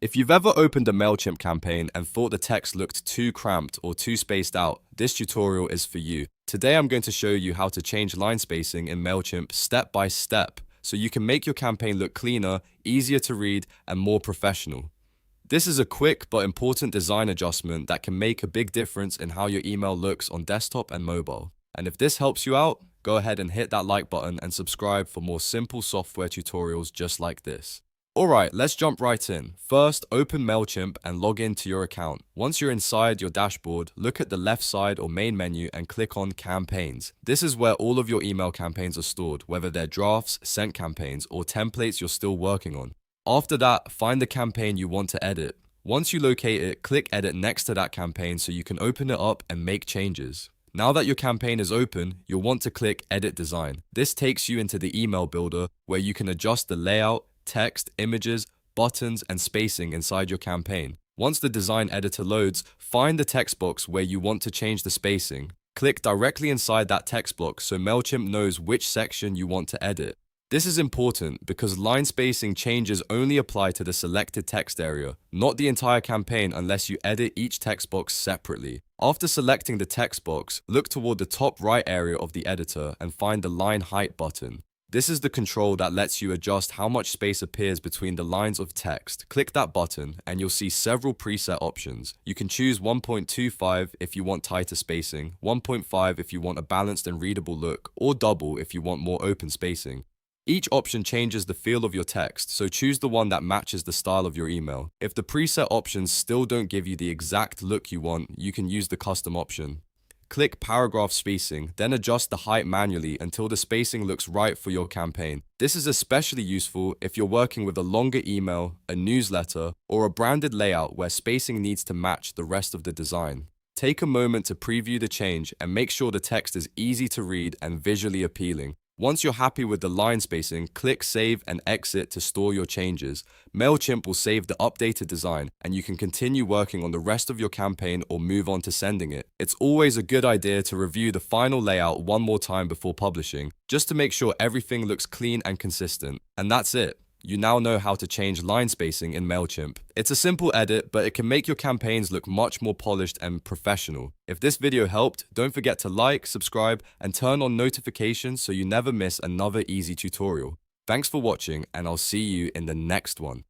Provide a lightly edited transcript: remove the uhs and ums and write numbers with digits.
If you've ever opened a Mailchimp campaign and thought the text looked too cramped or too spaced out, this tutorial is for you. Today I'm going to show you how to change line spacing in Mailchimp step by step, so you can make your campaign look cleaner, easier to read, and more professional. This is a quick but important design adjustment that can make a big difference in how your email looks on desktop and mobile. And if this helps you out, go ahead and hit that like button and subscribe for more simple software tutorials just like this. Alright, let's jump right in. First, open Mailchimp and log into your account. Once you're inside your dashboard, look at the left side or main menu and click on Campaigns. This is where all of your email campaigns are stored, whether they're drafts, sent campaigns, or templates you're still working on. After that, find the campaign you want to edit. Once you locate it, click Edit next to that campaign so you can open it up and make changes. Now that your campaign is open, you'll want to click Edit Design. This takes you into the email builder where you can adjust the layout, text, images, buttons, and spacing inside your campaign. Once the design editor loads, find the text box where you want to change the spacing. Click directly inside that text block so Mailchimp knows which section you want to edit. This is important because line spacing changes only apply to the selected text area, not the entire campaign unless you edit each text box separately. After selecting the text box, look toward the top right area of the editor and find the line height button. This is the control that lets you adjust how much space appears between the lines of text. Click that button and you'll see several preset options. You can choose 1.25 if you want tighter spacing, 1.5 if you want a balanced and readable look, or double if you want more open spacing. Each option changes the feel of your text, so choose the one that matches the style of your email. If the preset options still don't give you the exact look you want, you can use the custom option. Click Paragraph Spacing, then adjust the height manually until the spacing looks right for your campaign. This is especially useful if you're working with a longer email, a newsletter, or a branded layout where spacing needs to match the rest of the design. Take a moment to preview the change and make sure the text is easy to read and visually appealing. Once you're happy with the line spacing, click Save and Exit to store your changes. Mailchimp will save the updated design, and you can continue working on the rest of your campaign or move on to sending it. It's always a good idea to review the final layout one more time before publishing, just to make sure everything looks clean and consistent. And that's it. You now know how to change line spacing in Mailchimp. It's a simple edit, but it can make your campaigns look much more polished and professional. If this video helped, don't forget to like, subscribe, and turn on notifications so you never miss another easy tutorial. Thanks for watching, and I'll see you in the next one.